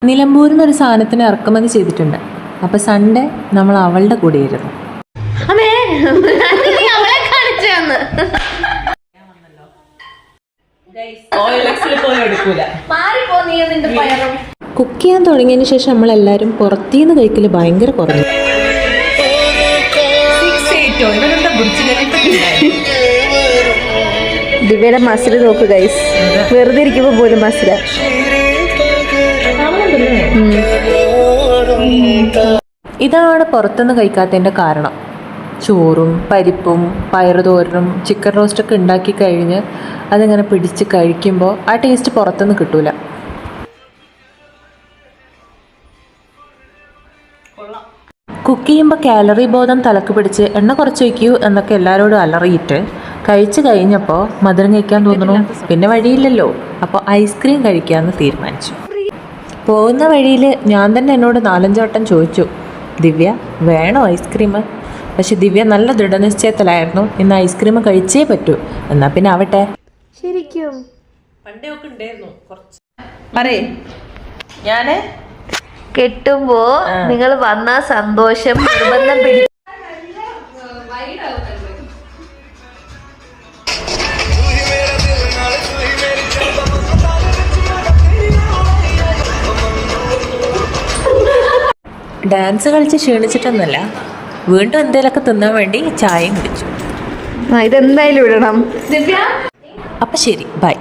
നിലമ്പൂരിൽ നിന്നൊരു സാധനത്തിന് ഇറക്കുമതി ചെയ്തിട്ടുണ്ട്. അപ്പോൾ സൺഡേ നമ്മൾ അവളുടെ കൂടെയായിരുന്നു. കുക്ക് ചെയ്യാൻ തുടങ്ങിയതിന് ശേഷം നമ്മളെല്ലാവരും പുറത്തുനിന്ന് കഴിക്കൽ ഭയങ്കര കുറഞ്ഞു. ദിവ്യയുടെ മസിൽ നോക്ക് ഗൈസ്, വെറുതെ ഇരിക്കുമ്പോൾ പോലും മസില. ഇതാണ് പുറത്തുനിന്ന് കഴിക്കാത്തതിൻ്റെ കാരണം. ചോറും പരിപ്പും പയറുതോരനും ചിക്കൻ റോസ്റ്റൊക്കെ ഉണ്ടാക്കി കഴിഞ്ഞ് അതിങ്ങനെ പിടിച്ച് കഴിക്കുമ്പോൾ ആ ടേസ്റ്റ് പുറത്തുനിന്ന് കിട്ടൂല. കുക്ക് ചെയ്യുമ്പോൾ കാലറി ബോധം തലക്ക് പിടിച്ച് എണ്ണ കുറച്ച് വയ്ക്കൂ എന്നൊക്കെ എല്ലാവരോടും അലറിയിട്ട് കഴിച്ച് കഴിഞ്ഞപ്പോൾ മധുരം കഴിക്കാൻ തോന്നുന്നു. പിന്നെ വഴിയില്ലല്ലോ, അപ്പോൾ ഐസ്ക്രീം കഴിക്കാമെന്ന് തീരുമാനിച്ചു. പോകുന്ന വഴിയിൽ ഞാൻ തന്നെ എന്നോട് 4-5 വട്ടം ചോദിച്ചു, ദിവ്യ വേണോ ഐസ്ക്രീം? പക്ഷെ ദിവ്യ നല്ല ദൃഢനിശ്ചയത്തിലായിരുന്നു, ഇന്ന് ഐസ്ക്രീം കഴിച്ചേ പറ്റൂ. എന്നാൽ പിന്നെ ആവട്ടെ. ശരിക്കും പണ്ടേ ഒക്കെ ഉണ്ടായിരുന്നു കുറച്ച്. പറയേ ഞാൻ കെട്ടുമ്പോ നിങ്ങൾ വന്ന സന്തോഷം നിർബന്ധം പിടി. ഡാൻസ് കളിച്ച് ക്ഷീണിച്ചിട്ടൊന്നുമല്ല, വീണ്ടും എന്തെങ്കിലുമൊക്കെ തിന്നാൻ വേണ്ടി ചായയും കുടിച്ചു. ഇതെന്തായാലും ഇടണം. അപ്പം ശരി, ബൈ.